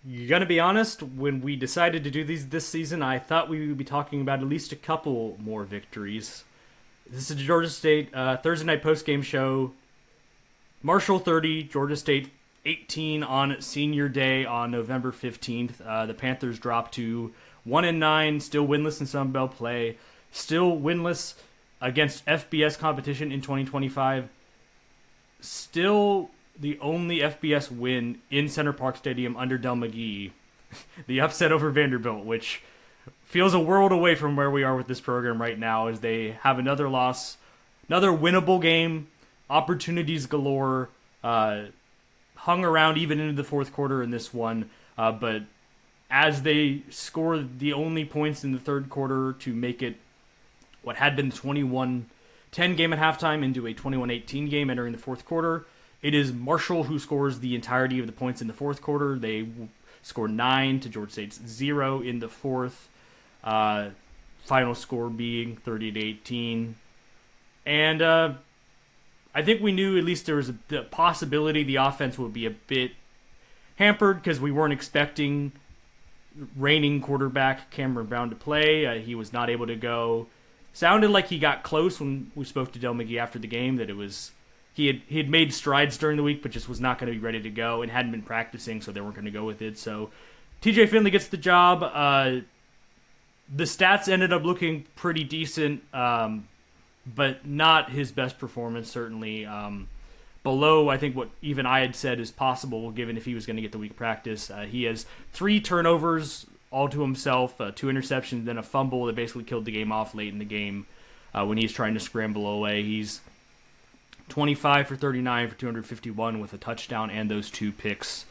Gonna be honest, when we decided to do these this season, I thought we would be talking about at least a couple more victories. This is the Georgia State Thursday Night Postgame Show. Marshall 30, Georgia State 18 on Senior Day on November 15th. The Panthers dropped to 1-9, still winless in Sun Belt play, still winless against FBS competition in 2025. Still the only FBS win in Center Parc Stadium under Del McGee. The upset over Vanderbilt, which feels a world away from where we are with this program right now, as they have another loss, another winnable game, opportunities galore, hung around even into the fourth quarter in this one, but as they score the only points in the third quarter to make it what had been the 21-10 game at halftime into a 21-18 game entering the fourth quarter, it is Marshall who scores the entirety of the points in the fourth quarter. They score 9 to Georgia State's 0 in the fourth. Final score being 30-18. And I think we knew at least there was the possibility the offense would be a bit hampered because we weren't expecting reigning quarterback Cameron Brown to play. He was not able to go. Sounded like he got close when we spoke to Del McGee after the game, that it was he had made strides during the week, but just was not going to be ready to go and hadn't been practicing, so they weren't going to go with it. So TJ Finley gets the job. The stats ended up looking pretty decent, but not his best performance, certainly. Below, I think, what even I had said is possible, given if he was going to get the week of practice. He has 3 turnovers all to himself, 2 interceptions, then a fumble that basically killed the game off late in the game when he's trying to scramble away. He's 25 for 39 for 251 with a touchdown and those 2 picks.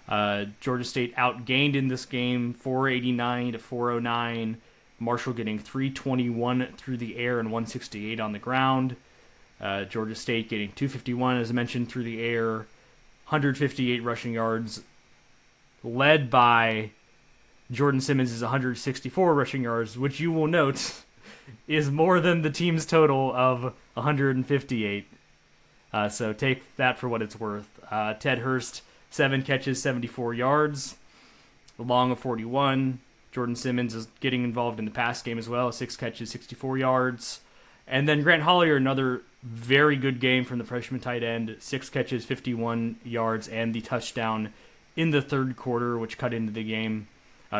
Georgia State outgained in this game, 489 to 409. Marshall getting 321 through the air and 168 on the ground. Georgia State getting 251, as I mentioned, through the air, 158 rushing yards, led by Jordan Simmons' 164 rushing yards, which you will note is more than the team's total of 158. So take that for what it's worth. Ted Hurst, 7 catches, 74 yards, long of 41. Jordan Simmons is getting involved in the pass game as well, 6 catches, 64 yards. And then Grant Hollier, another very good game from the freshman tight end, 6 catches, 51 yards, and the touchdown in the third quarter, which cut into the game,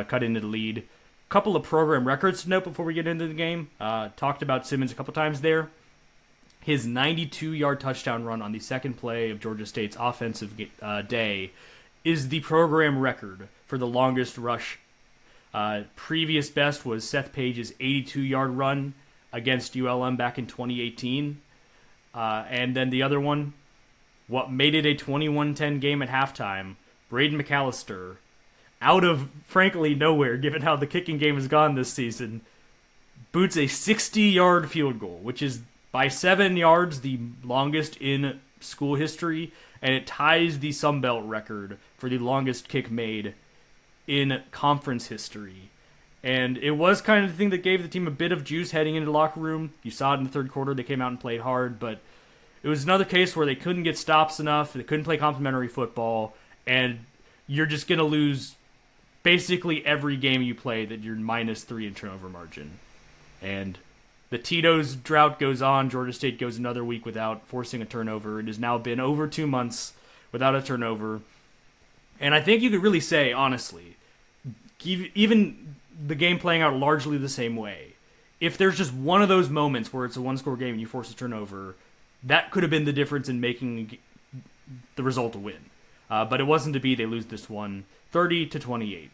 cut into the lead. Couple of program records to note before we get into the game. Talked about Simmons a couple times there. His 92-yard touchdown run on the second play of Georgia State's offensive day is the program record for the longest rush. Previous best was Seth Page's 82-yard run against ULM back in 2018. And then the other one, what made it a 21-10 game at halftime, Braden McAllister, out of, frankly, nowhere, given how the kicking game has gone this season, boots a 60-yard field goal, which is by 7 yards the longest in school history, and it ties the Sun Belt record for the longest kick made in conference history. And it was kind of the thing that gave the team a bit of juice heading into the locker room. You saw it in the third quarter. They came out and played hard, but it was another case where they couldn't get stops enough. They couldn't play complementary football, and you're just going to lose basically every game you play that you're -3 in turnover margin. And the Tito's drought goes on. Georgia State goes another week without forcing a turnover. It has now been over 2 months without a turnover. And I think you could really say, honestly, even the game playing out largely the same way, if there's just one of those moments where it's a one-score game and you force a turnover, that could have been the difference in making the result a win. But it wasn't to be. They lose this one 30-28.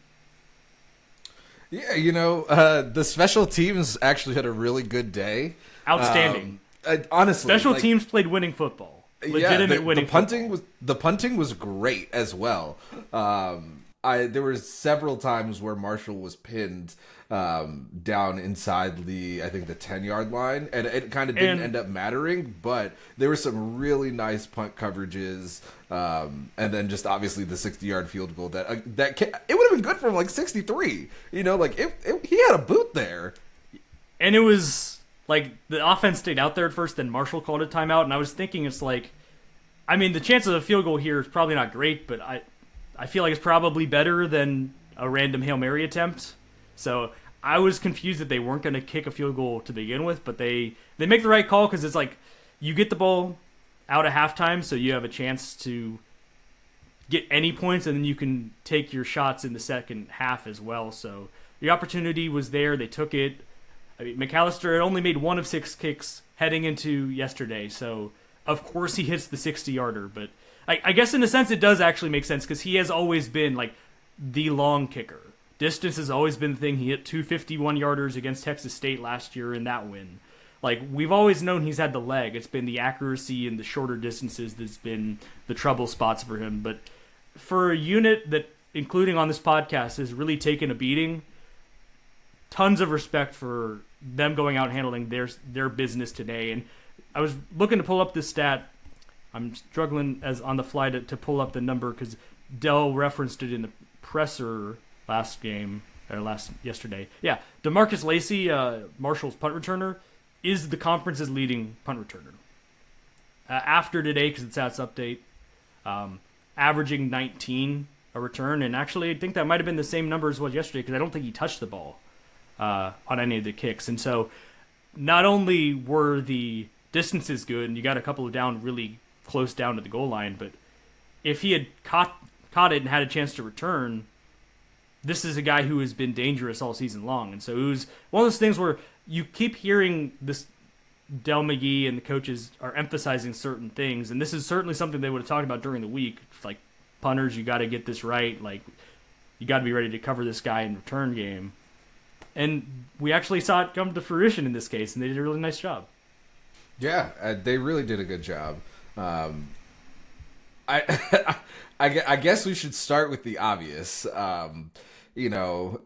Yeah, the special teams actually had a really good day. Outstanding. Honestly, special teams played winning football. Legitimate winning football. The punting was great as well. There were several times where Marshall was pinned down inside the 10-yard line, and it kind of didn't end up mattering, but there were some really nice punt coverages, and then just obviously the 60-yard field goal that it would have been good for him, like 63. He had a boot there, and it was like the offense stayed out there at first, then Marshall called a timeout, and I was thinking, it's like, I mean, the chance of a field goal here is probably not great, but I feel like it's probably better than a random Hail Mary attempt. So I was confused that they weren't going to kick a field goal to begin with, but they make the right call because it's like you get the ball out at halftime, so you have a chance to get any points, and then you can take your shots in the second half as well. So the opportunity was there. They took it. I mean, McAllister had only made 1 of 6 kicks heading into yesterday, so of course he hits the 60-yarder. But I guess in a sense it does actually make sense because he has always been like the long kicker. Distance has always been the thing. He hit 2 51-yarders against Texas State last year in that win. Like, we've always known he's had the leg. It's been the accuracy and the shorter distances that's been the trouble spots for him. But for a unit that, including on this podcast, has really taken a beating, tons of respect for them going out and handling their business today. And I was looking to pull up this stat. I'm struggling as on the fly to pull up the number because Dell referenced it in the presser yesterday. Yeah, DeMarcus Lacey, Marshall's punt returner, is the conference's leading punt returner. After today, because it's stats update, averaging 19 a return, and actually I think that might have been the same number as was yesterday because I don't think he touched the ball on any of the kicks. And so not only were the distances good, and you got a couple of down really close down to the goal line, but if he had caught it and had a chance to return, this is a guy who has been dangerous all season long. And so it was one of those things where you keep hearing this, Del McGee and the coaches are emphasizing certain things, and this is certainly something they would have talked about during the week. Like, punters, you got to get this right. Like, you got to be ready to cover this guy in return game. And we actually saw it come to fruition in this case, and they did a really nice job. Yeah, they really did a good job. I guess we should start with the obvious. I know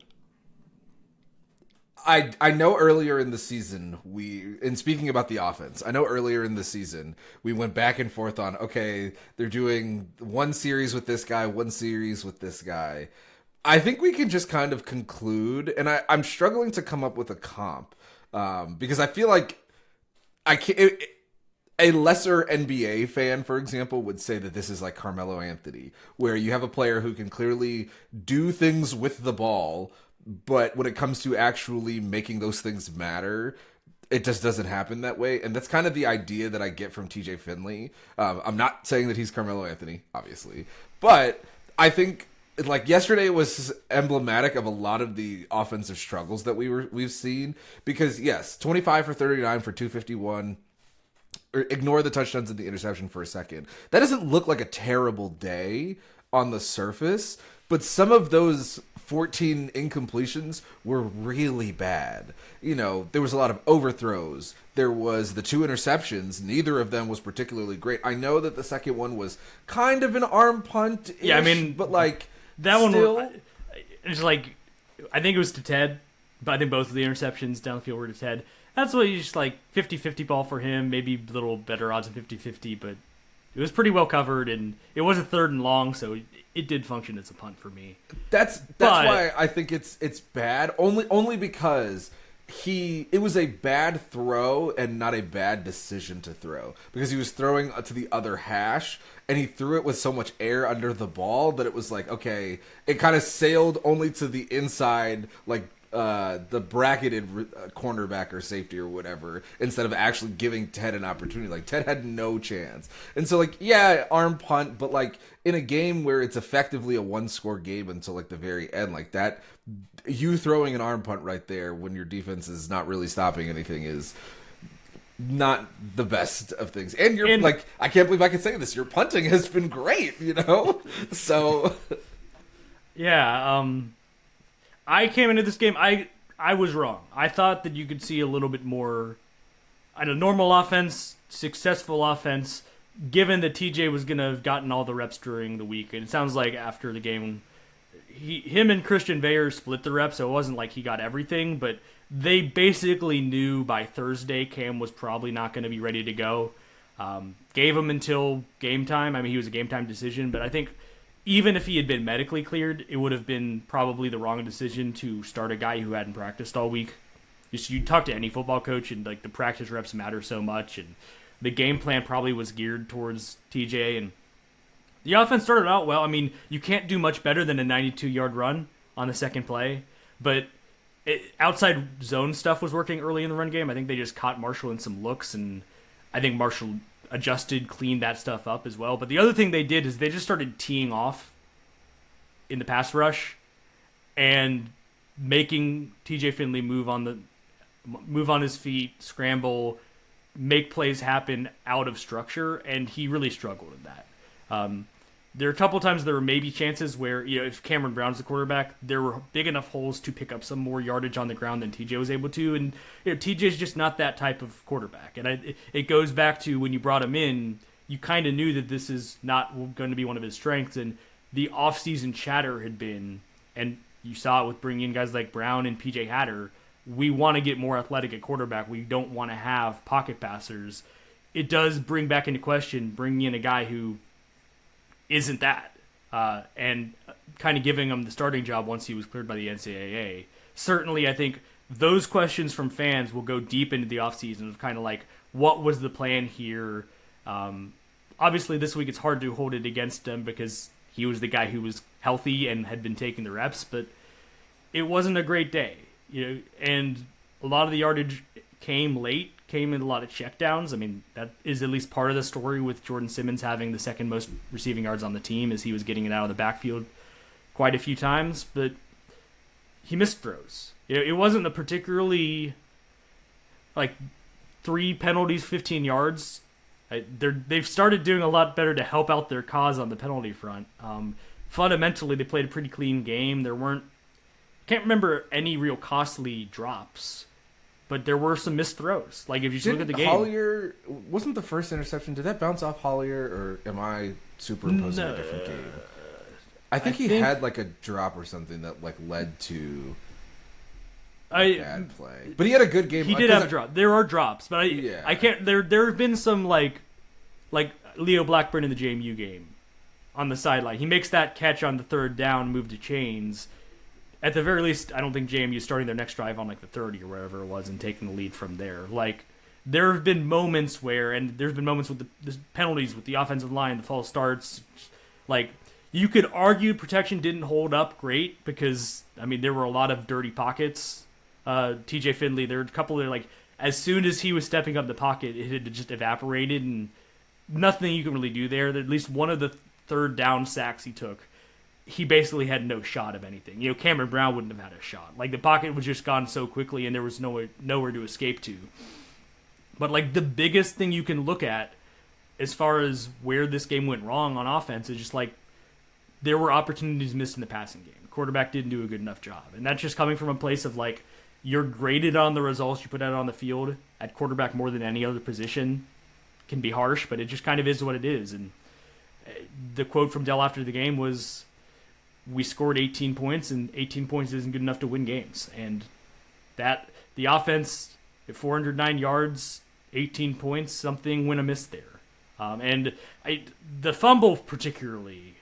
earlier in the season and speaking about the offense, I know earlier in the season we went back and forth on, okay, they're doing one series with this guy, one series with this guy. I think we can just kind of conclude, and I'm struggling to come up with a comp because I feel like I can't. A lesser NBA fan, for example, would say that this is like Carmelo Anthony, where you have a player who can clearly do things with the ball, but when it comes to actually making those things matter, it just doesn't happen that way. And that's kind of the idea that I get from TJ Finley. I'm not saying that he's Carmelo Anthony, obviously, but I think like yesterday was emblematic of a lot of the offensive struggles that we've seen, because yes, 25 for 39 for 251. Or ignore the touchdowns and the interception for a second. That doesn't look like a terrible day on the surface, but some of those 14 incompletions were really bad. There was a lot of overthrows. There was the 2 interceptions. Neither of them was particularly great. I know that the second one was kind of an arm punt. Yeah, I mean, but like that still... one. It's like, I think it was to Ted, but I think both of the interceptions down the field were to Ted. That's what he's just like 50-50 ball for him, maybe a little better odds than 50-50, but it was pretty well covered, and it was a 3rd and long, so it did function as a punt for me. That's why I think it's bad, only because it was a bad throw and not a bad decision to throw, because he was throwing to the other hash, and he threw it with so much air under the ball that it was like, okay, it kind of sailed only to the inside, like the bracketed cornerback or safety or whatever, instead of actually giving Ted an opportunity. Like, Ted had no chance. And so, like, yeah, arm punt, but like in a game where it's effectively a 1-score game until like the very end, like that, you throwing an arm punt right there when your defense is not really stopping anything is not the best of things. And like, I can't believe I can say this, your punting has been great, so yeah. I came into this game, I was wrong. I thought that you could see a little bit more, normal offense, successful offense, given that TJ was going to have gotten all the reps during the week. And it sounds like after the game, him and Christian Veyer split the reps, so it wasn't like he got everything, but they basically knew by Thursday Cam was probably not going to be ready to go. Gave him until game time. I mean, he was a game time decision, but I think even if he had been medically cleared, it would have been probably the wrong decision to start a guy who hadn't practiced all week. You talk to any football coach, and like the practice reps matter so much, and the game plan probably was geared towards TJ. And The offense started out well. I mean, you can't do much better than a 92-yard run on the second play, but outside zone stuff was working early in the run game. I think they just caught Marshall in some looks, and I think Marshall adjusted, cleaned that stuff up as well. But the other thing they did is they just started teeing off in the pass rush and making TJ Finley move on his feet, scramble, make plays happen out of structure, and he really struggled with that. There are a couple times there were maybe chances where, if Cameron Brown's the quarterback, there were big enough holes to pick up some more yardage on the ground than TJ was able to, and TJ's just not that type of quarterback. And it goes back to when you brought him in, you kind of knew that this is not going to be one of his strengths, and the offseason chatter had been, and you saw it with bringing in guys like Brown and PJ Hatter, we want to get more athletic at quarterback. We don't want to have pocket passers. It does bring back into question bringing in a guy who isn't that, and kind of giving him the starting job once he was cleared by the NCAA. Certainly, I think those questions from fans will go deep into the offseason of kind of like, what was the plan here? Obviously, this week it's hard to hold it against him because he was the guy who was healthy and had been taking the reps, but it wasn't a great day. And a lot of the yardage came late, came in a lot of checkdowns. I mean, that is at least part of the story with Jordan Simmons having the second most receiving yards on the team, as he was getting it out of the backfield quite a few times, but he missed throws. It wasn't a particularly, 3 penalties, 15 yards. They've started doing a lot better to help out their cause on the penalty front. Fundamentally, they played a pretty clean game. Can't remember any real costly drops, but there were some missed throws. Like, if you just look at the game. Hollier, wasn't the first interception, did that bounce off Hollier, or am I superimposing a different game? I think he had a drop or something that led to a bad play. But he had a good game. He did have a drop. There are drops, but I can't. There have been some like Leo Blackburn in the JMU game on the sideline. He makes that catch on the third down, move to chains. At the very least, I don't think JMU is starting their next drive on the 30 or whatever it was and taking the lead from there. There have been moments where, and there's been moments with the penalties with the offensive line, the false starts. You could argue protection didn't hold up great because, there were a lot of dirty pockets. TJ Finley, there were a couple of, as soon as he was stepping up the pocket, it had just evaporated, and nothing you can really do there. At least one of the third down sacks he took, he basically had no shot of anything. Cameron Brown wouldn't have had a shot. The pocket was just gone so quickly, and there was nowhere to escape to. But, the biggest thing you can look at as far as where this game went wrong on offense is just, there were opportunities missed in the passing game. The quarterback didn't do a good enough job. And that's just coming from a place of, you're graded on the results you put out on the field at quarterback more than any other position. Can be harsh, but it just kind of is what it is. And the quote from Dell after the game was, we scored 18 points, and 18 points isn't good enough to win games. And that the offense at 409 yards, 18 points, something went amiss there. The fumble particularly,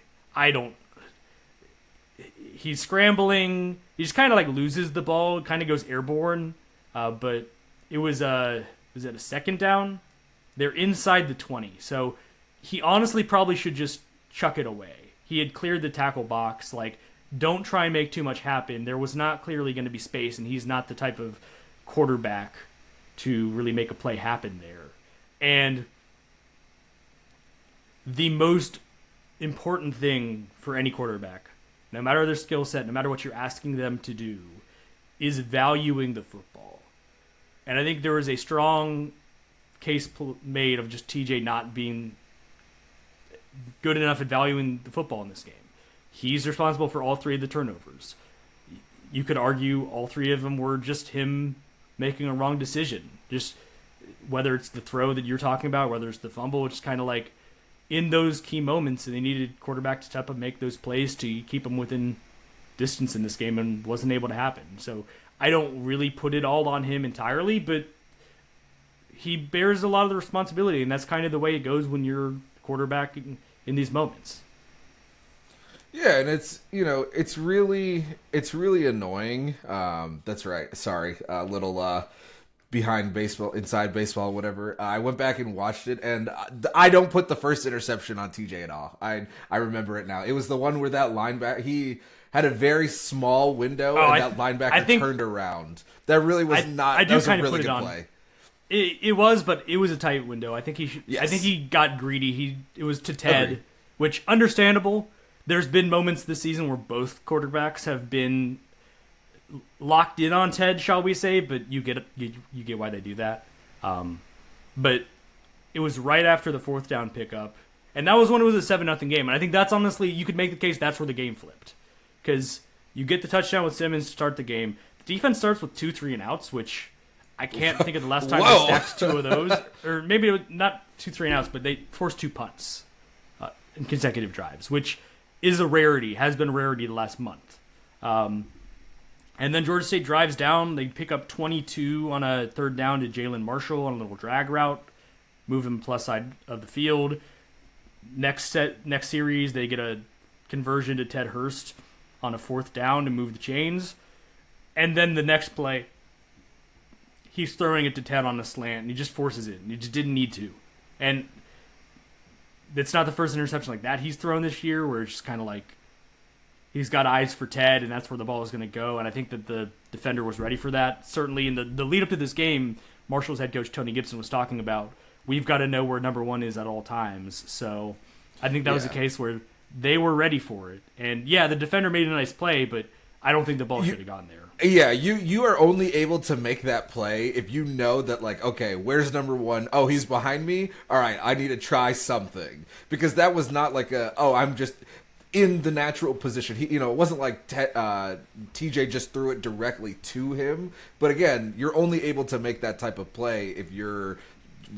he's scrambling. He just kind of loses the ball, kind of goes airborne. But it was it a second down? They're inside the 20. So he honestly probably should just chuck it away. He had cleared the tackle box. Don't try and make too much happen. There was not clearly going to be space, and he's not the type of quarterback to really make a play happen there. And the most important thing for any quarterback, no matter their skill set, no matter what you're asking them to do, is valuing the football. And I think there was a strong case made of just TJ not being good enough at valuing the football in this game. He's responsible for all 3 of the turnovers. You could argue all 3 of them were just him making a wrong decision. Just whether it's the throw that you're talking about, whether it's the fumble, it's kind of in those key moments, and they needed quarterback to step up and make those plays to keep them within distance in this game, and wasn't able to happen. So I don't really put it all on him entirely, but he bears a lot of the responsibility, and that's kind of the way it goes when you're quarterback in these moments. Yeah, and it's really annoying. That's right. Sorry, little behind baseball, inside baseball, whatever. I went back and watched it, and I don't put the first interception on TJ at all. I remember it now. It was the one where that linebacker, he had a very small window, and that linebacker turned around. That really was not. That was a really good play. It was, but it was a tight window. I think I think he got greedy. It was to Ted, Agreed. which understandable. There's been moments this season where both quarterbacks have been locked in on Ted, shall we say? But you get why they do that. But it was right after the fourth down pickup, and that was when it was a 7-0 game. And I think that's honestly, you could make the case that's where the game flipped, because you get the touchdown with Simmons to start the game. The defense starts with 2 3-and-outs, which I can't think of the last time they stacked 2 of those, or maybe it was not 2 3-and-outs, but they forced 2 punts in consecutive drives, which is a rarity, has been a rarity the last month. And then Georgia State drives down. They pick up 22 on a third down to Jalen Marshall on a little drag route, move him plus side of the field. Next series, they get a conversion to Ted Hurst on a fourth down to move the chains. And then the next play, he's throwing it to Ted on a slant, and he just forces it. And he just didn't need to. And it's not the first interception like that he's thrown this year, where it's just kind of like he's got eyes for Ted, and that's where the ball is going to go. And I think that the defender was ready for that. Certainly in the lead up to this game, Marshall's head coach Tony Gibson was talking about, we've got to know where number one is at all times. So I think that was a case where they were ready for it. And yeah, the defender made a nice play, but I don't think the ball should have gone there. Yeah, you are only able to make that play if you know that, like, okay, where's number one? Oh, he's behind me? All right, I need to try something. Because that was not like I'm just in the natural position. It wasn't like TJ just threw it directly to him. But again, you're only able to make that type of play if you're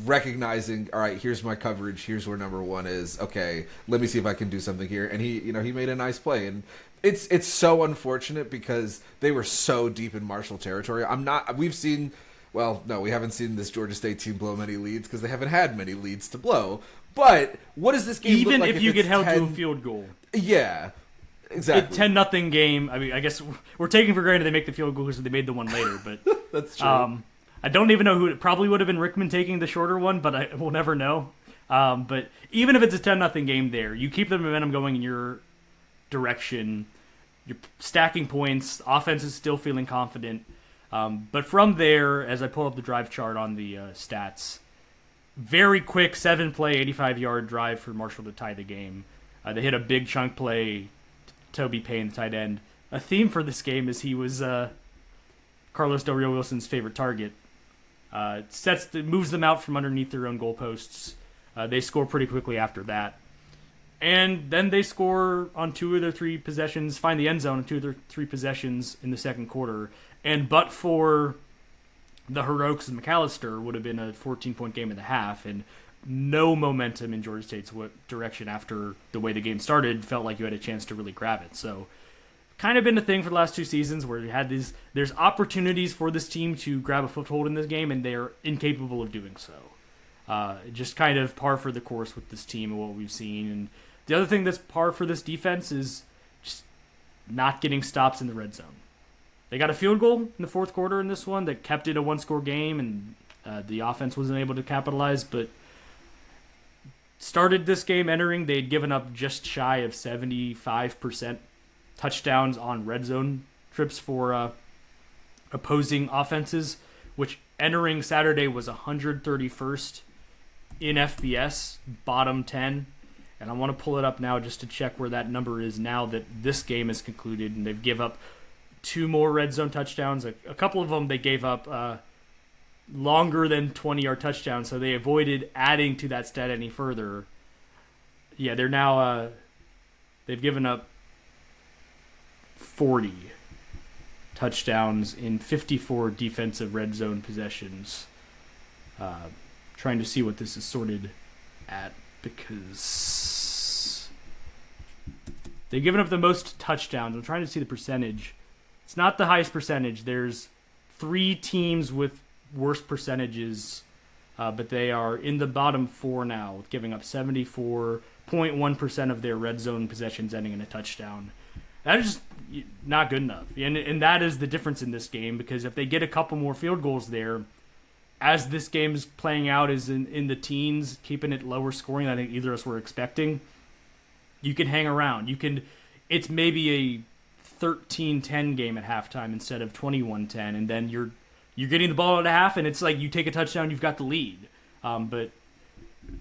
recognizing, all right, here's my coverage, here's where number one is. Okay, let me see if I can do something here. And he made a nice play. And it's so unfortunate because they were so deep in Marshall territory. We haven't seen this Georgia State team blow many leads because they haven't had many leads to blow. But what does this game even look like if you get held to a field goal? Yeah, exactly. 10-0 game. I mean, I guess we're taking for granted they make the field goal because they made the one later. But that's true. I don't even know who. It probably would have been Rickman taking the shorter one, but we'll never know. But even if it's a 10-0 game there, you keep the momentum going in your direction. You're stacking points. Offense is still feeling confident. But from there, as I pull up the drive chart on the stats, very quick 7-play, 85-yard drive for Marshall to tie the game. They hit a big chunk play, Toby Payne, the tight end. A theme for this game is he was Carlos Del Rio Wilson's favorite target. Moves them out from underneath their own goalposts. They score pretty quickly after that. And then they score on 2 of their 3 possessions, find the end zone on 2 of their 3 possessions in the second quarter. And but for the heroics of McAllister, would have been a 14-point game at the half, and no momentum in Georgia State's direction after the way the game started. Felt like you had a chance to really grab it. So kind of been a thing for the last 2 seasons where you had there's opportunities for this team to grab a foothold in this game, and they're incapable of doing so. Just kind of par for the course with this team and what we've seen. And the other thing that's par for this defense is just not getting stops in the red zone. They got a field goal in the fourth quarter in this one that kept it a 1-score game, and the offense wasn't able to capitalize, but started this game entering, they'd given up just shy of 75% touchdowns on red zone trips for opposing offenses, which entering Saturday was 131st in FBS, bottom 10. And I want to pull it up now just to check where that number is now that this game is concluded, and they've give up 2 more red zone touchdowns. A couple of them they gave up longer than 20-yard touchdowns, so they avoided adding to that stat any further. Yeah, they're now they've given up 40 touchdowns in 54 defensive red zone possessions. Trying to see what this is sorted at, because they've given up the most touchdowns. I'm trying to see the percentage. It's not the highest percentage. There's 3 teams with worse percentages, but they are in the bottom 4 now, giving up 74.1% of their red zone possessions ending in a touchdown. That is just not good enough. And that is the difference in this game, because if they get a couple more field goals there, as this game's playing out is in the teens, keeping it lower scoring than I think either of us were expecting, you can hang around. It's maybe a 13-10 game at halftime instead of 21-10, and then you're getting the ball at a half, and it's like you take a touchdown, you've got the lead. But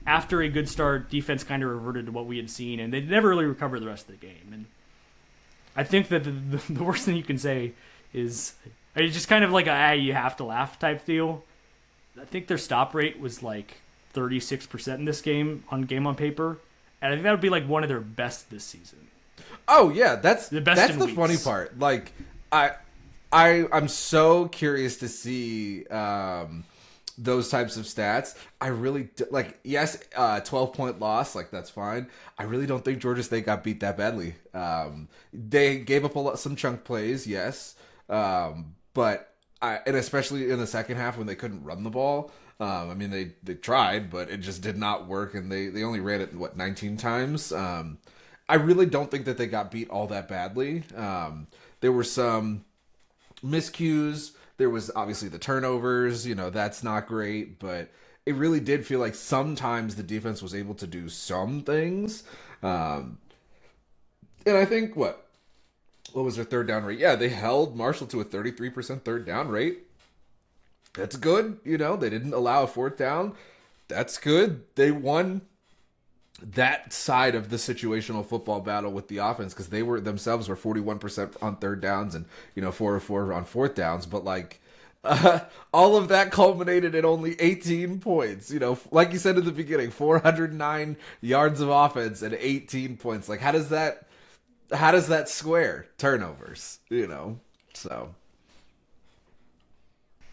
after a good start, defense kind of reverted to what we had seen, and they never really recovered the rest of the game. And I think that the worst thing you can say is it's just kind of like you have to laugh type deal. I think their stop rate was like 36% in this game on paper, and I think that would be like one of their best this season. Oh yeah, that's the best. That's the weeks. Funny part. Like I'm so curious to see those types of stats. I really like. Yes, 12-point loss. Like that's fine. I really don't think Georgia State got beat that badly. They gave up some chunk plays. Yes, but and especially in the second half when they couldn't run the ball. I mean, they tried, but it just did not work, and they only ran it 19 times. I really don't think that they got beat all that badly. There were some miscues. There was obviously the turnovers. That's not great, but it really did feel like sometimes the defense was able to do some things. And I think what was their third down rate? Yeah, they held Marshall to a 33% third down rate. That's good. They didn't allow a fourth down. That's good. They won that side of the situational football battle with the offense because they were 41% on third downs and 4 of 4 on fourth downs. But all of that culminated in only 18 points. Like you said in the beginning, 409 yards of offense and 18 points. Like how does that square turnovers? So.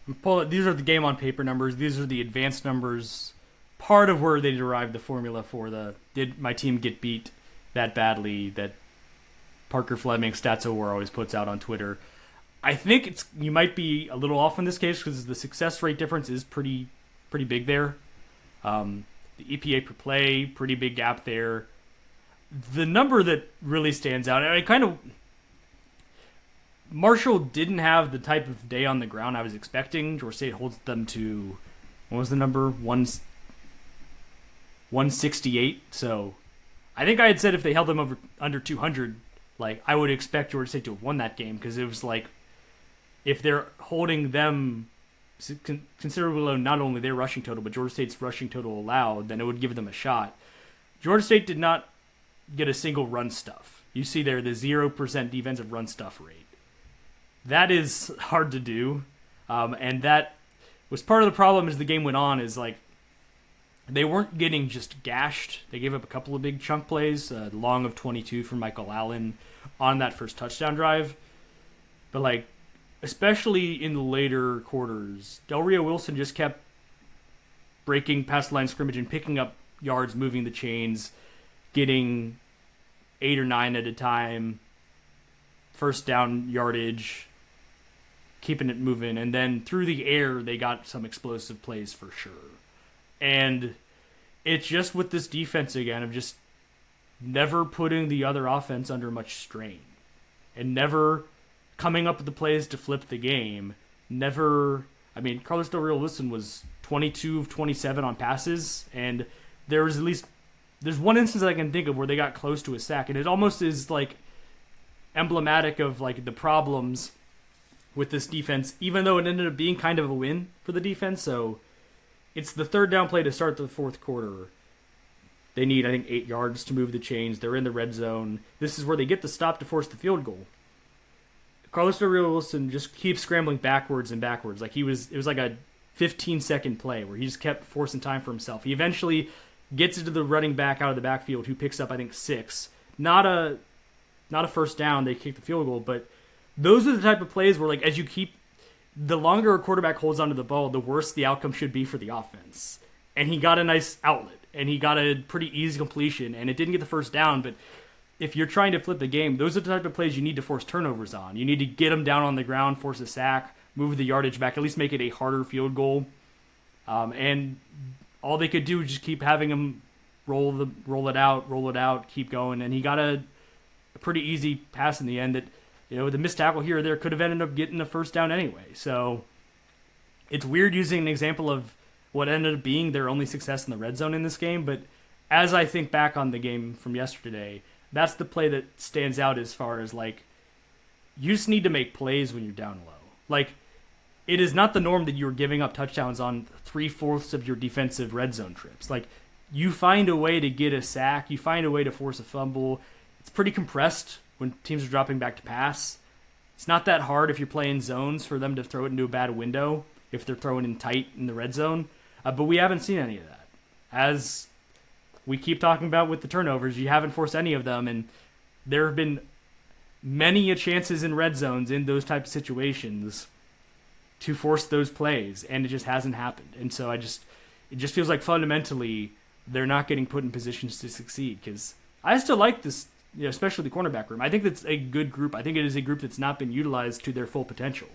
These are the game on paper numbers. These are the advanced numbers. Part of where they derived the formula for did my team get beat that badly that Parker Fleming Statso always puts out on Twitter. I think you might be a little off in this case because the success rate difference is pretty big there. The EPA per play, pretty big gap there. The number that really stands out, Marshall didn't have the type of day on the ground I was expecting. Georgia State holds them to, what was the number? 168. So I think I had said if they held them under 200, I would expect Georgia State to have won that game because it was if they're holding them considerably low, not only their rushing total, but Georgia State's rushing total allowed, then it would give them a shot. Georgia State did not get a single run stuff. You see there the 0% defensive run stuff rate. That is hard to do, and that was part of the problem as the game went on is they weren't getting just gashed. They gave up a couple of big chunk plays, long of 22 from Michael Allen on that first touchdown drive. But especially in the later quarters, Del Rio Wilson just kept breaking past the line of scrimmage and picking up yards, moving the chains, getting 8 or 9 at a time, first down yardage, keeping it moving, and then through the air they got some explosive plays for sure. And it's just with this defense again of just never putting the other offense under much strain and never coming up with the plays to flip the game. Carlos Del Rio Wilson was 22 of 27 on passes, and there's one instance I can think of where they got close to a sack, and it almost is emblematic of the problems with this defense, even though it ended up being kind of a win for the defense. So it's the third down play to start the fourth quarter. They need, 8 yards to move the chains. They're in the red zone. This is where they get the stop to force the field goal. Carlos Del Rio Wilson just keeps scrambling backwards and backwards. It was a 15-second play where he just kept forcing time for himself. He eventually gets into the running back out of the backfield who picks up, 6. Not a first down. They kick the field goal, but those are the type of plays where, as you keep, the longer a quarterback holds onto the ball, the worse the outcome should be for the offense. And he got a nice outlet, and he got a pretty easy completion, and it didn't get the first down, but if you're trying to flip the game, those are the type of plays you need to force turnovers on. You need to get them down on the ground, force a sack, move the yardage back, at least make it a harder field goal. And all they could do was just keep having him roll it out, keep going, and he got a pretty easy pass in the end that, the missed tackle here or there could have ended up getting a first down anyway. So it's weird using an example of what ended up being their only success in the red zone in this game, but as I think back on the game from yesterday, that's the play that stands out as far as, like, you just need to make plays when you're down low. Like, it is not the norm that you're giving up touchdowns on 3/4 of your defensive red zone trips. Like, you find a way to get a sack, you find a way to force a fumble. It's pretty compressed when teams are dropping back to pass. It's not that hard if you're playing zones for them to throw it into a bad window if they're throwing in tight in the red zone. But we haven't seen any of that. As we keep talking about with the turnovers, you haven't forced any of them, and there have been many chances in red zones in those types of situations to force those plays, and it just hasn't happened. And so it just feels like fundamentally they're not getting put in positions to succeed, because I still like this, especially the cornerback room. I think that's a good group. I think it is a group that's not been utilized to their full potential.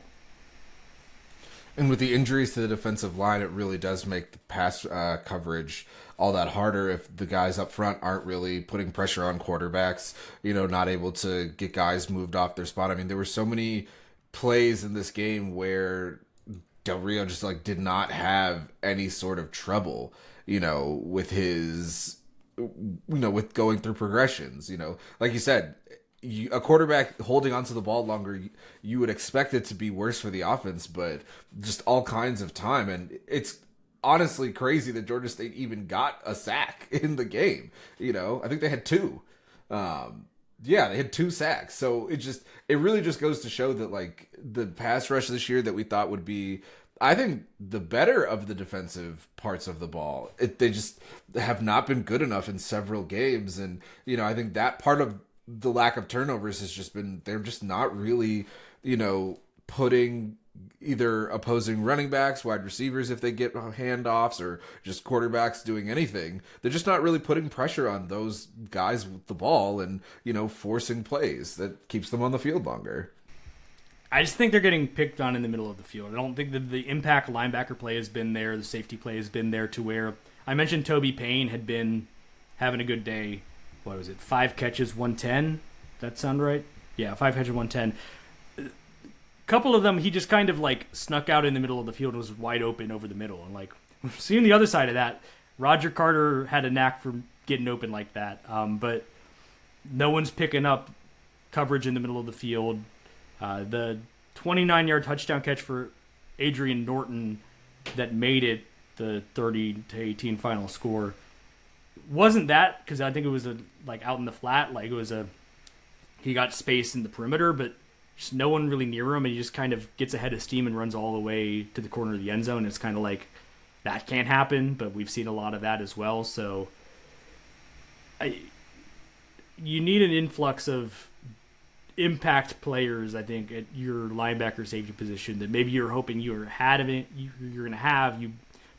And with the injuries to the defensive line, it really does make the pass coverage all that harder if the guys up front aren't really putting pressure on quarterbacks, not able to get guys moved off their spot. I mean, there were so many plays in this game where Del Rio just did not have any sort of trouble, with his, with going through progressions, like you said, a quarterback holding onto the ball longer, you would expect it to be worse for the offense, but just all kinds of time. And it's honestly crazy that Georgia State even got a sack in the game. I think they had 2. They had 2 sacks. So it really just goes to show that the pass rush this year that we thought would be, I think, the better of the defensive parts of the ball, they just have not been good enough in several games. And, I think that part of the lack of turnovers has just been, they're just not really, putting either opposing running backs, wide receivers if they get handoffs, or just quarterbacks doing anything. They're just not really putting pressure on those guys with the ball and, forcing plays that keeps them on the field longer. I just think they're getting picked on in the middle of the field. I don't think that the impact linebacker play has been there, the safety play has been there, to where I mentioned Toby Payne had been having a good day. What was it? 5 catches, 110? That sound right? Yeah, 5 catches, 110. A couple of them, he just kind of snuck out in the middle of the field and was wide open over the middle. And seeing the other side of that, Roger Carter had a knack for getting open like that. But no one's picking up coverage in the middle of the field. The 29-yard touchdown catch for Adrian Norton that made it the 30-18 final score wasn't that, because I think it was out in the flat, he got space in the perimeter, but just no one really near him, and he just kind of gets ahead of steam and runs all the way to the corner of the end zone. It's kind of that can't happen, but we've seen a lot of that as well. So you need an influx of impact players, I think, at your linebacker safety position that maybe you're hoping you're going to have. You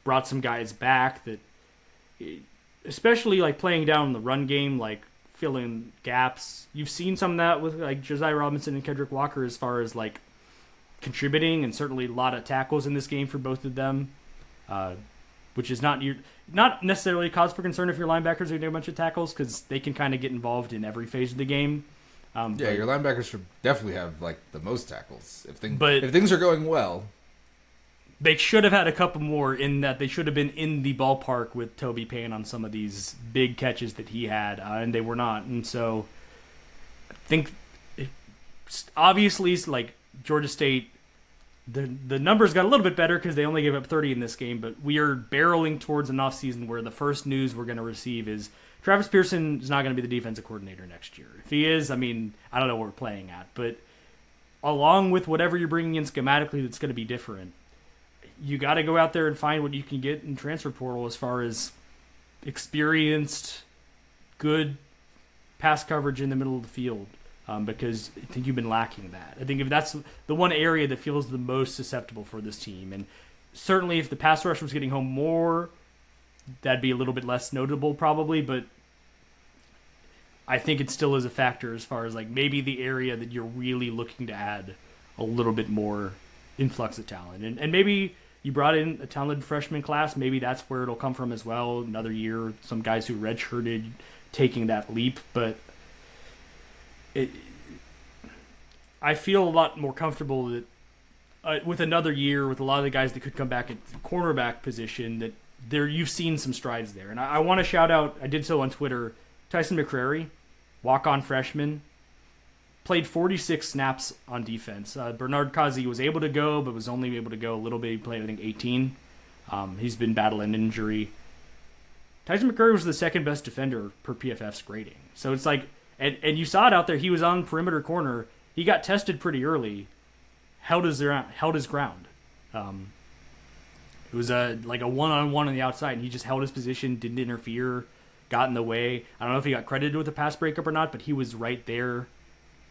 brought some guys back that, especially playing down the run game, filling gaps. You've seen some of that with Josiah Robinson and Kendrick Walker as far as contributing, and certainly a lot of tackles in this game for both of them, which is not necessarily a cause for concern if your linebackers are doing a bunch of tackles, because they can kind of get involved in every phase of the game. Your linebackers should definitely have the most tackles if things are going well. They should have had a couple more, in that they should have been in the ballpark with Toby Payne on some of these big catches that he had, and they were not. And so I think obviously Georgia State, the numbers got a little bit better because they only gave up 30 in this game, but we are barreling towards an offseason where the first news we're going to receive is Travis Pearson is not going to be the defensive coordinator next year. If he is, I don't know what we're playing at, but along with whatever you're bringing in schematically that's going to be different, you got to go out there and find what you can get in transfer portal as far as experienced, good pass coverage in the middle of the field, because I think you've been lacking that. I think if that's the one area that feels the most susceptible for this team, and certainly if the pass rush was getting home more, that'd be a little bit less notable probably, but I think it still is a factor as far as maybe the area that you're really looking to add a little bit more influx of talent. And maybe you brought in a talented freshman class. Maybe that's where it'll come from as well. Another year, some guys who redshirted taking that leap. But I feel a lot more comfortable that with another year with a lot of the guys that could come back at the cornerback position, that you've seen some strides there. And I want to shout out, I did so on Twitter, Tyson McCrary, walk-on freshman, played 46 snaps on defense. Bernard Kazi was able to go, but was only able to go a little bit. He played, I think, 18. He's been battling injury. Tyson McCrary was the second best defender per PFF's grading. So it's like, and you saw it out there. He was on perimeter corner. He got tested pretty early, held his ground. It was like a one-on-one on the outside, and he just held his position, didn't interfere, got in the way. I don't know if he got credited with a pass breakup or not, but he was right there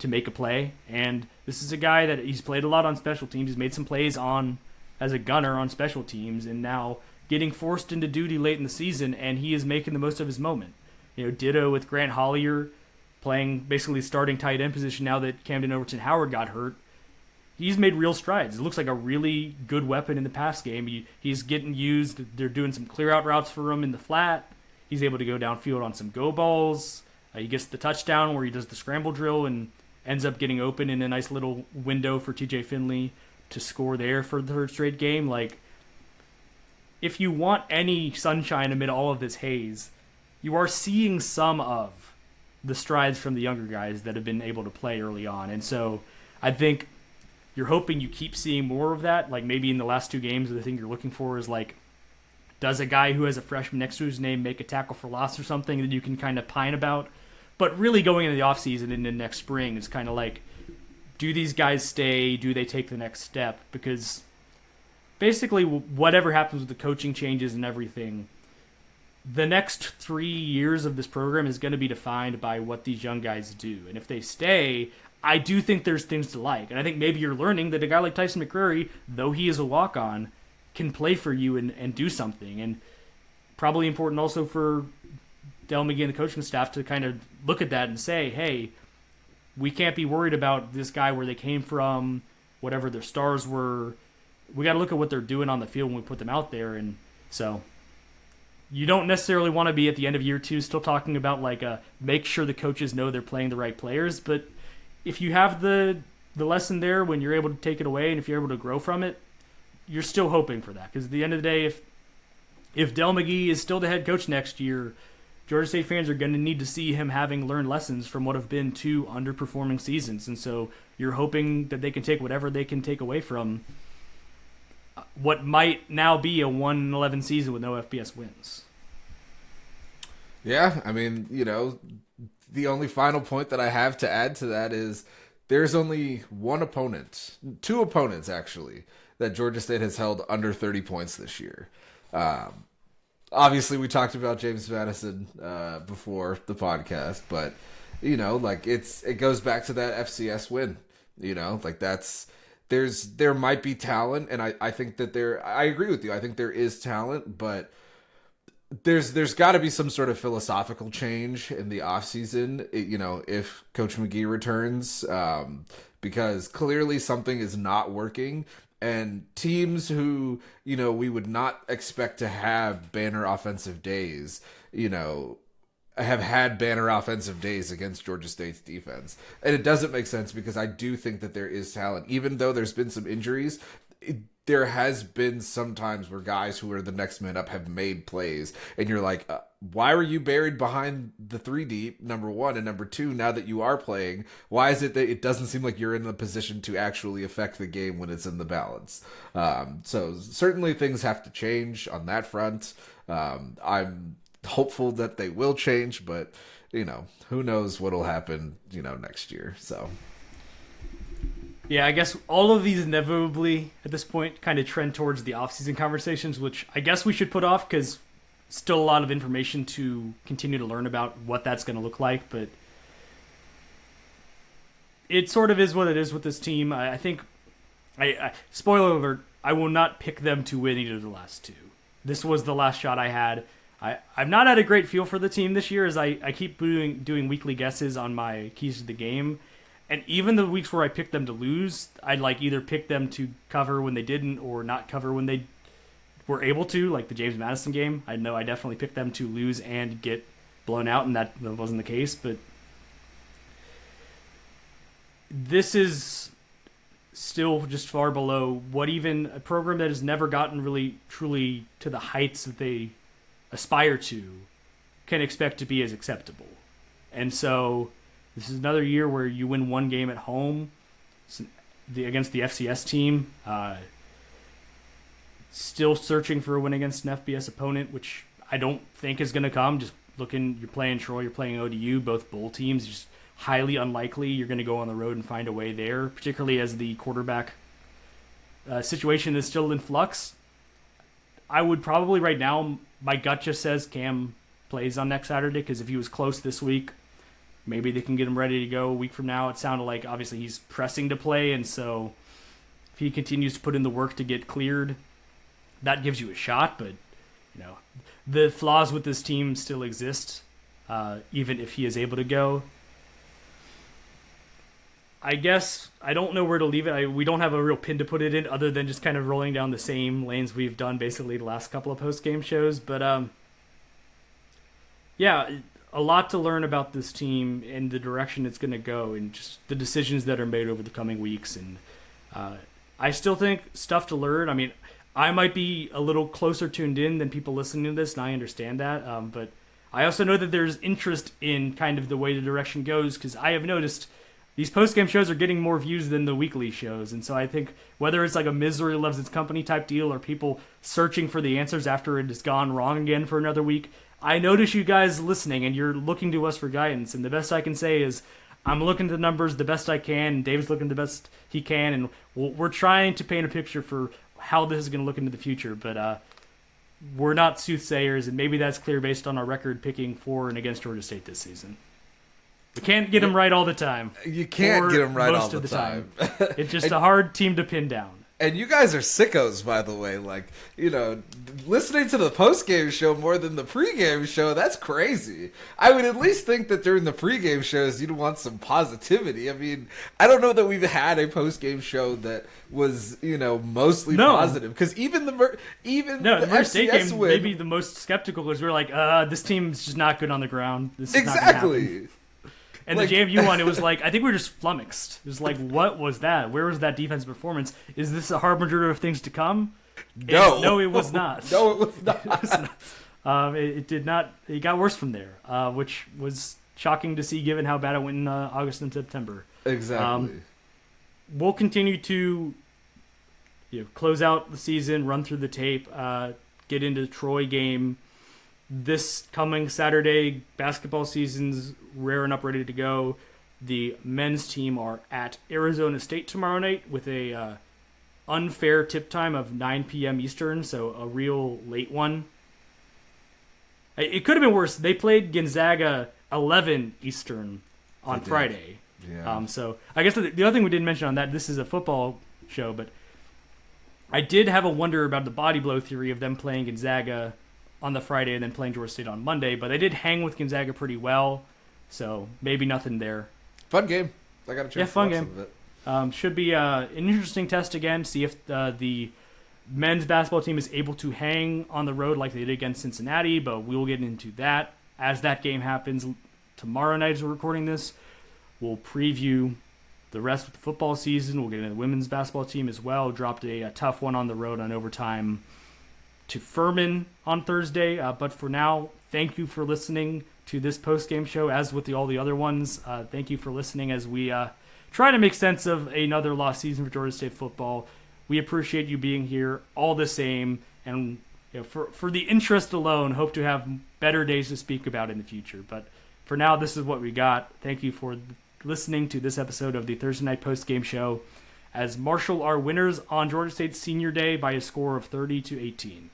to make a play. And this is a guy that he's played a lot on special teams. He's made some plays as a gunner on special teams, and now getting forced into duty late in the season, and he is making the most of his moment. Ditto with Grant Hollier playing basically starting tight end position now that Camden Overton Howard got hurt. He's made real strides. It looks like a really good weapon in the pass game. He's getting used. They're doing some clear out routes for him in the flat. He's able to go downfield on some go balls. He gets the touchdown where he does the scramble drill and ends up getting open in a nice little window for TJ Finley to score there for the third straight game. Like, if you want any sunshine amid all of this haze, you are seeing some of the strides from the younger guys that have been able to play early on. And so I think you're hoping you keep seeing more of that. Like, maybe in the last two games, the thing you're looking for is, like, does a guy who has a freshman next to his name make a tackle for loss or something that you can kind of pine about? But really going into the offseason and into next spring is kind of like, do these guys stay? Do they take the next step? Because basically whatever happens with the coaching changes and everything, the next 3 years of this program is going to be defined by what these young guys do. And if they stay, I do think there's things to like. And I think maybe you're learning that a guy like Tyson McCrary, though he is a walk-on, can play for you and do something. And probably important also for Del McGee and the coaching staff to kind of look at that and say, hey, we can't be worried about this guy, where they came from, whatever their stars were. We got to look at what they're doing on the field when we put them out there. And so you don't necessarily want to be at the end of year two still talking about, like, make sure the coaches know they're playing the right players. But if you have the lesson there when you're able to take it away, and if you're able to grow from it, you're still hoping for that. Because at the end of the day, if Del McGee is still the head coach next year, Georgia State fans are going to need to see him having learned lessons from what have been two underperforming seasons. And so you're hoping that they can take whatever they can take away from what might now be a 1-11 season with no FBS wins. Yeah, I mean, the only final point that I have to add to that is there's only two opponents actually, that Georgia State has held under 30 points this year. Obviously, we talked about James Madison before the podcast, but it goes back to that FCS win. There might be talent, and I think that I agree with you. I think there is talent, but there's got to be some sort of philosophical change in the offseason, if Coach McGee returns, because clearly something is not working. And teams who, we would not expect to have banner offensive days, have had banner offensive days against Georgia State's defense. And it doesn't make sense, because I do think that there is talent. Even though there's been some injuries, there has been some times where guys who are the next man up have made plays. And you're like, why were you buried behind the 3 deep, number one? And number two, now that you are playing, why is it that it doesn't seem like you're in the position to actually affect the game when it's in the balance? So certainly things have to change on that front. I'm hopeful that they will change, but, who knows what'll happen, next year. So yeah, I guess all of these inevitably at this point kind of trend towards the offseason conversations, which I guess we should put off because still a lot of information to continue to learn about what that's going to look like. But it sort of is what it is with this team. I think, spoiler alert, I will not pick them to win either of the last two. This was the last shot I had. I've not had a great feel for the team this year, as I keep doing weekly guesses on my keys to the game. And even the weeks where I picked them to lose, I'd either pick them to cover when they didn't or not cover when they were able to, like the James Madison game. I know I definitely picked them to lose and get blown out, and that wasn't the case. But this is still just far below what even a program that has never gotten really truly to the heights that they aspire to can expect to be as acceptable. And so this is another year where you win one game at home against the FCS team. Still searching for a win against an FBS opponent, which I don't think is going to come. Just looking, you're playing Troy, you're playing ODU, both bowl teams. Just highly unlikely you're going to go on the road and find a way there, particularly as the quarterback situation is still in flux. I would probably right now, my gut just says Cam plays on next Saturday, because if he was close this week, maybe they can get him ready to go a week from now. It sounded like obviously he's pressing to play, and so if he continues to put in the work to get cleared, that gives you a shot. But the flaws with this team still exist, even if he is able to go. I guess I don't know where to leave it. We don't have a real pin to put it in, other than just kind of rolling down the same lanes we've done basically the last couple of post-game shows. But yeah, a lot to learn about this team and the direction it's going to go, and just the decisions that are made over the coming weeks. And I still think stuff to learn. I mean, I might be a little closer tuned in than people listening to this, and I understand that. But I also know that there's interest in kind of the way the direction goes, because I have noticed these post-game shows are getting more views than the weekly shows. And so I think whether it's like a misery loves its company type deal, or people searching for the answers after it has gone wrong again for another week, I notice you guys listening and you're looking to us for guidance. And the best I can say is I'm looking at the numbers the best I can, and David's looking the best he can, and we're trying to paint a picture for how this is going to look into the future. But we're not soothsayers, and maybe that's clear based on our record picking for and against Georgia State this season. We can't get them right all the time. You can't get them right all the time. It's just a hard team to pin down. And you guys are sickos, by the way. Like, listening to the post-game show more than the pre-game show, that's crazy. I would at least think that during the pre-game shows, you'd want some positivity. I mean, I don't know that we've had a post-game show that was, mostly positive. Because even the FCS game, win, maybe the most skeptical is we're like, this team's just not good on the ground. This is exactly. not gonna happen. And the JMU one, it was like, I think we were just flummoxed. It was like, what was that? Where was that defensive performance? Is this a harbinger of things to come? No. It was not. No, it was not. It was not. It did not. It got worse from there, which was shocking to see given how bad it went in August and September. Exactly. We'll continue to close out the season, run through the tape, get into the Troy game. This coming Saturday, basketball season's raring up, ready to go. The men's team are at Arizona State tomorrow night with a unfair tip time of 9 p.m. Eastern, so a real late one. It could have been worse. They played Gonzaga 11 Eastern on Friday. Yeah. So I guess the other thing we didn't mention on that, this is a football show, but I did have a wonder about the body blow theory of them playing Gonzaga on the Friday and then playing Georgia State on Monday, but they did hang with Gonzaga pretty well, so maybe nothing there. Fun game. I got a chance to watch some of it. Should be an interesting test again, see if the men's basketball team is able to hang on the road like they did against Cincinnati, but we'll get into that as that game happens tomorrow night as we're recording this. We'll preview the rest of the football season. We'll get into the women's basketball team as well. Dropped a tough one on the road on overtime to Furman on Thursday. But for now, thank you for listening to this post-game show, as with all the other ones. Thank you for listening as we try to make sense of another lost season for Georgia State football. We appreciate you being here all the same. And for the interest alone, hope to have better days to speak about in the future. But for now, this is what we got. Thank you for listening to this episode of the Thursday Night Postgame Show, as Marshall are winners on Georgia State's Senior Day by a score of 30-18.